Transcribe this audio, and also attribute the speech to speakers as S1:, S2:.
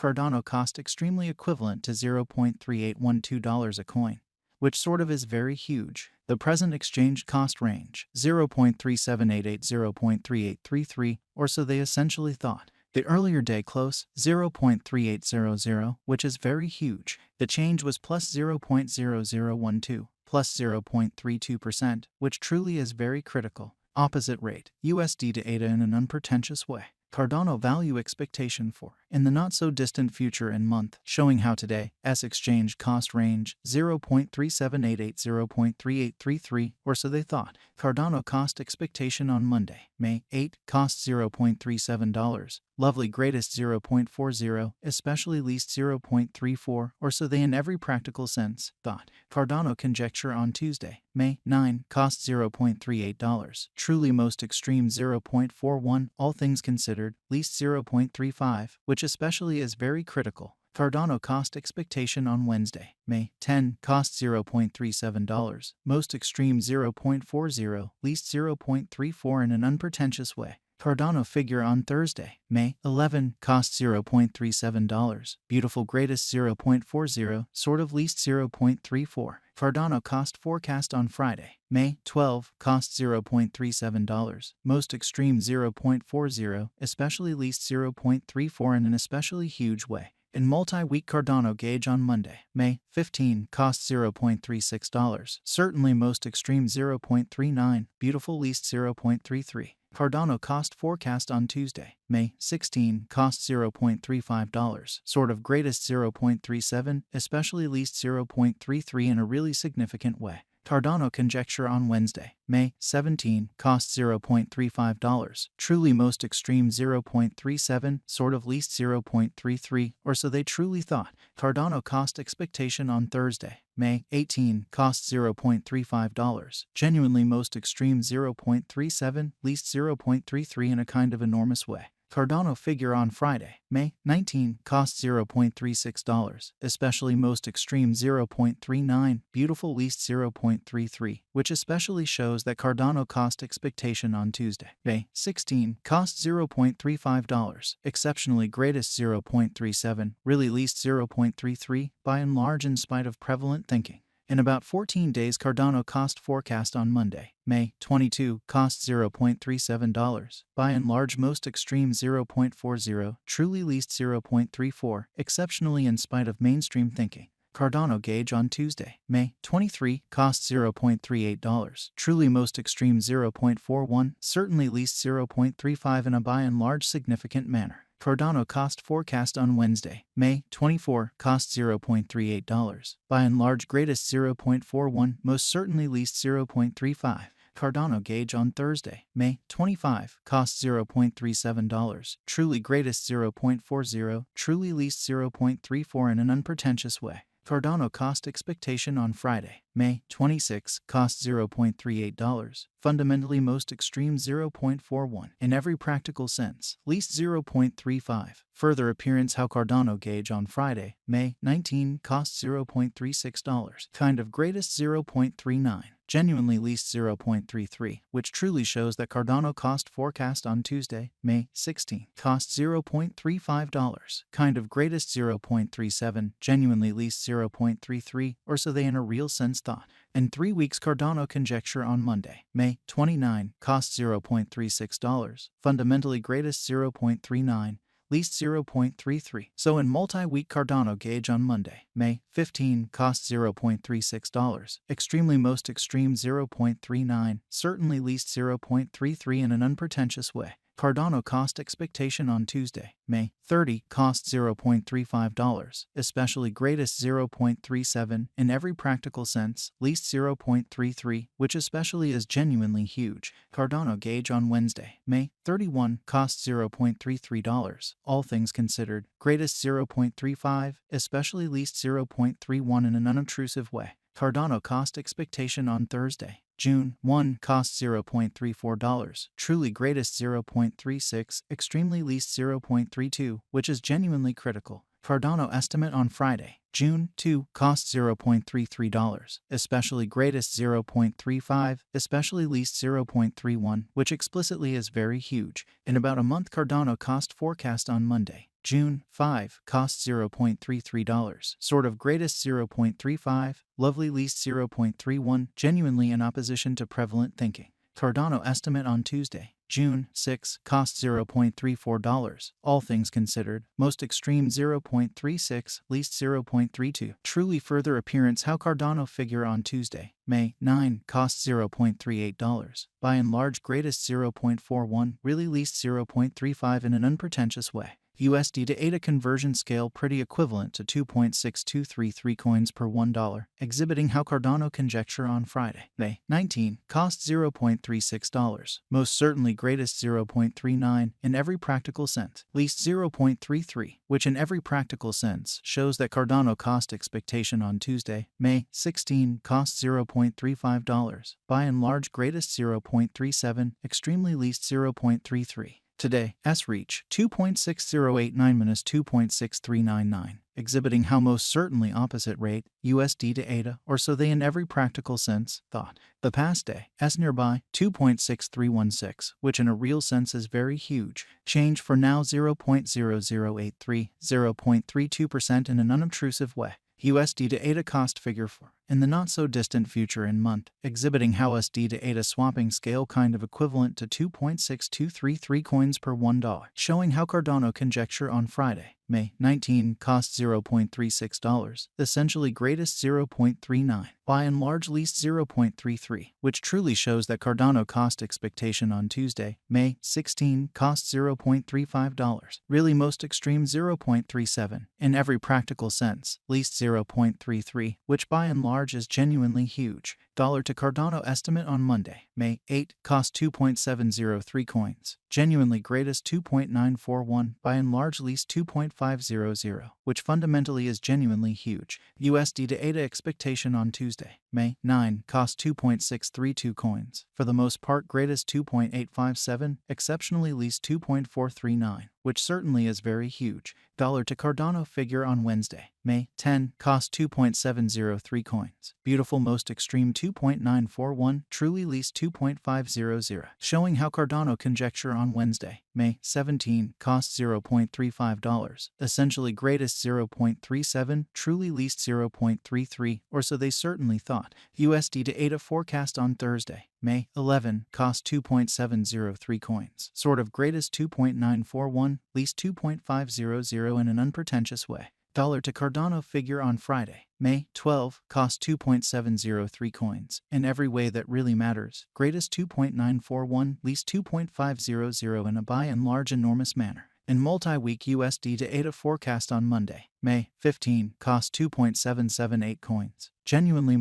S1: Cardano cost extremely equivalent to $0.3812 a coin, which sort of is very huge. The present exchange cost range, 0.3788, or so they essentially thought. The earlier day close, 0.3800, which is very huge. The change was plus 0.0012, plus 0.32%, which truly is very critical. Opposite rate, USD to ADA in an unpretentious way. Cardano value expectation for, in the not-so-distant future and month, showing how today, exchange cost range, 0.3788, 0.3833, or so they thought. Cardano cost expectation on Monday, May 8, cost $0.37, lovely greatest 0.40, especially least 0.34, or so they in every practical sense, thought. Cardano conjecture on Tuesday, May 9, cost $0.38, truly most extreme 0.41, all things considered, least 0.35, which especially is very critical. Cardano cost expectation on Wednesday, May 10, cost $0.37, most extreme 0.40, least 0.34 in an unpretentious way. Cardano figure on Thursday, May 11, cost $0.37, beautiful greatest 0.40, sort of least 0.34. Cardano cost forecast on Friday, May 12, cost $0.37, most extreme 0.40, especially least 0.34 in an especially huge way. In multi-week Cardano gauge on Monday, May 15, cost $0.36, certainly most extreme 0.39, beautiful least 0.33. Cardano cost forecast on Tuesday, May 16, cost $0.35, sort of greatest 0.37, especially least 0.33 in a really significant way. Cardano conjecture on Wednesday, May 17, cost $0.35, truly most extreme 0.37, sort of least 0.33, or so they truly thought. Cardano cost expectation on Thursday, May 18, cost $0.35, genuinely most extreme 0.37, least 0.33 in a kind of enormous way. Cardano figure on Friday, May 19, cost $0.36, especially most extreme 0.39, beautiful least 0.33, which especially shows that Cardano cost expectation on Tuesday, May 16, cost $0.35, exceptionally greatest 0.37, really least 0.33, by and large in spite of prevalent thinking. In about 14 days Cardano cost forecast on Monday, May 22, cost $0.37, by and large most extreme 0.40, truly least 0.34, exceptionally in spite of mainstream thinking. Cardano gauge on Tuesday, May 23, cost $0.38, truly most extreme 0.41, certainly least 0.35 in a by and large significant manner. Cardano cost forecast on Wednesday, May 24, cost $0.38, by and large greatest 0.41, most certainly least 0.35. Cardano gauge on Thursday, May 25, cost $0.37, truly greatest 0.40, truly least 0.34 in an unpretentious way. Cardano cost expectation on Friday, May 26, cost $0.38, fundamentally most extreme 0.41, in every practical sense, least 0.35. Further appearance how Cardano gauge on Friday, May 19, cost $0.36, kind of greatest 0.39. Genuinely least 0.33, which truly shows that Cardano cost forecast on Tuesday, May 16, cost $0.35, kind of greatest 0.37, genuinely least 0.33, or so they in a real sense thought. In 3 weeks Cardano conjecture on Monday, May 29, cost $0.36, fundamentally greatest 0.39, least 0.33. So in multi-week Cardano gauge on Monday, May 15, cost $0.36, extremely most extreme 0.39, certainly least 0.33 in an unpretentious way. Cardano cost expectation on Tuesday, May 30, cost $0.35, especially greatest 0.37 in every practical sense, least 0.33, which especially is genuinely huge. Cardano gauge on Wednesday, May 31, cost $0.33, all things considered, greatest 0.35, especially least 0.31 in an unobtrusive way. Cardano cost expectation on Thursday, June 1, cost $0.34, truly greatest 0.36, extremely least 0.32, which is genuinely critical. Cardano estimate on Friday, June 2, cost $0.33, especially greatest 0.35, especially least 0.31, which explicitly is very huge. In about a month, Cardano cost forecast on Monday, June 5, cost $0.33, sort of greatest 0.35, lovely least 0.31, genuinely in opposition to prevalent thinking. Cardano estimate on Tuesday, June 6, cost $0.34, all things considered, most extreme 0.36, least 0.32. Truly further appearance how Cardano figure on Tuesday, May 9, cost $0.38, by and large greatest 0.41, really least 0.35 in an unpretentious way. USD to ADA conversion scale pretty equivalent to 2.6233 coins per $1, exhibiting how Cardano conjecture on Friday, May 19, cost $0.36, most certainly greatest 0.39 in every practical sense, least 0.33, which in every practical sense shows that Cardano cost expectation on Tuesday, May 16, cost $0.35, by and large greatest 0.37, extremely least 0.33. Today, S-reach 2.6089-2.6399, exhibiting how most certainly opposite rate, USD to ADA, or so they in every practical sense, thought. The past day, S nearby 2.6316, which in a real sense is very huge. Change for now 0.0083, 0.32% in an unobtrusive way. USD to ADA cost figure for, in the not-so-distant future in month, exhibiting how USD to ADA swapping scale kind of equivalent to 2.6233 coins per $1, showing how Cardano conjecture on Friday, May 19, cost $0.36, essentially greatest 0.39, by and large least 0.33, which truly shows that Cardano cost expectation on Tuesday, May 16, cost $0.35, really most extreme 0.37, in every practical sense, least 0.33, which by and large is genuinely huge. Dollar to Cardano estimate on Monday, May 8, cost 2.703 coins, genuinely greatest 2.941, by and large least 2.500, which fundamentally is genuinely huge. USD to ADA expectation on Tuesday, May 9, cost 2.632 coins, for the most part greatest 2.857, exceptionally least 2.439, which certainly is very huge. Dollar to Cardano figure on Wednesday, May 10, cost 2.703 coins, beautiful most extreme 2.941, truly least 2.500, showing how Cardano conjecture on Wednesday, May 17, cost $0.35, essentially greatest 0.37, truly least 0.33, or so they certainly thought. USD to ADA forecast on Thursday, May 11, cost 2.703 coins, sort of greatest 2.941, least 2.500 in an unpretentious way. Dollar to Cardano figure on Friday, May 12, cost 2.703 coins, in every way that really matters, greatest 2.941, least 2.500 in a by and large enormous manner. In multi-week USD to ADA forecast on Monday, May 15, cost 2.778 coins, genuinely